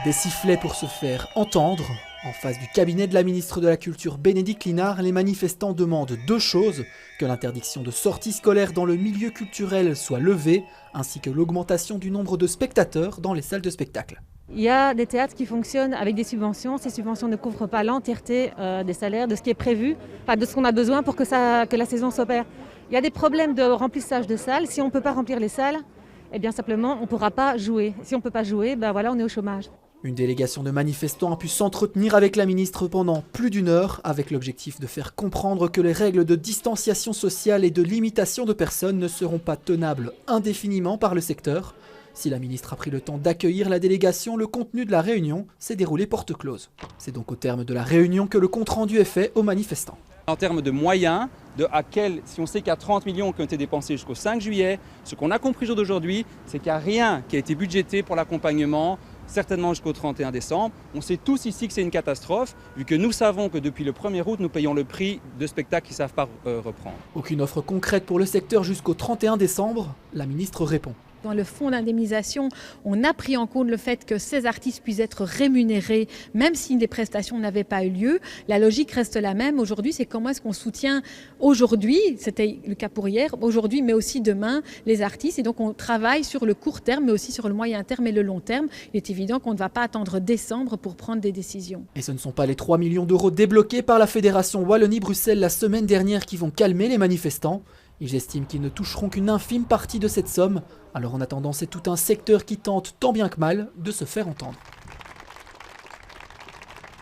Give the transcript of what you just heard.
Des sifflets pour se faire entendre. En face du cabinet de la ministre de la Culture Bénédicte Linard, les manifestants demandent deux choses: que l'interdiction de sortie scolaire dans le milieu culturel soit levée, ainsi que l'augmentation du nombre de spectateurs dans les salles de spectacle. Il y a des théâtres qui fonctionnent avec des subventions. Ces subventions ne couvrent pas l'entièreté des salaires, de ce qui est prévu, enfin de ce qu'on a besoin pour que la saison s'opère. Il y a des problèmes de remplissage de salles. Si on ne peut pas remplir les salles, eh bien simplement on ne pourra pas jouer. Si on ne peut pas jouer, ben voilà, on est au chômage. Une délégation de manifestants a pu s'entretenir avec la ministre pendant plus d'une heure, avec l'objectif de faire comprendre que les règles de distanciation sociale et de limitation de personnes ne seront pas tenables indéfiniment par le secteur. Si la ministre a pris le temps d'accueillir la délégation, le contenu de la réunion s'est déroulé porte close. C'est donc au terme de la réunion que le compte-rendu est fait aux manifestants. En termes de moyens, si on sait qu'il y a 30 millions qui ont été dépensés jusqu'au 5 juillet, ce qu'on a compris aujourd'hui, c'est qu'il n'y a rien qui a été budgété pour l'accompagnement, certainement jusqu'au 31 décembre. On sait tous ici que c'est une catastrophe, vu que nous savons que depuis le 1er août, nous payons le prix de spectacles qui ne savent pas reprendre. Aucune offre concrète pour le secteur jusqu'au 31 décembre, la ministre répond. Dans le fonds d'indemnisation, on a pris en compte le fait que ces artistes puissent être rémunérés, même si des prestations n'avaient pas eu lieu. La logique reste la même. Aujourd'hui, c'est comment est-ce qu'on soutient aujourd'hui, c'était le cas pour hier, aujourd'hui, mais aussi demain, les artistes. Et donc, on travaille sur le court terme, mais aussi sur le moyen terme et le long terme. Il est évident qu'on ne va pas attendre décembre pour prendre des décisions. Et ce ne sont pas les 3 millions d'euros débloqués par la Fédération Wallonie-Bruxelles la semaine dernière qui vont calmer les manifestants. Ils estiment qu'ils ne toucheront qu'une infime partie de cette somme. Alors en attendant, c'est tout un secteur qui tente tant bien que mal de se faire entendre.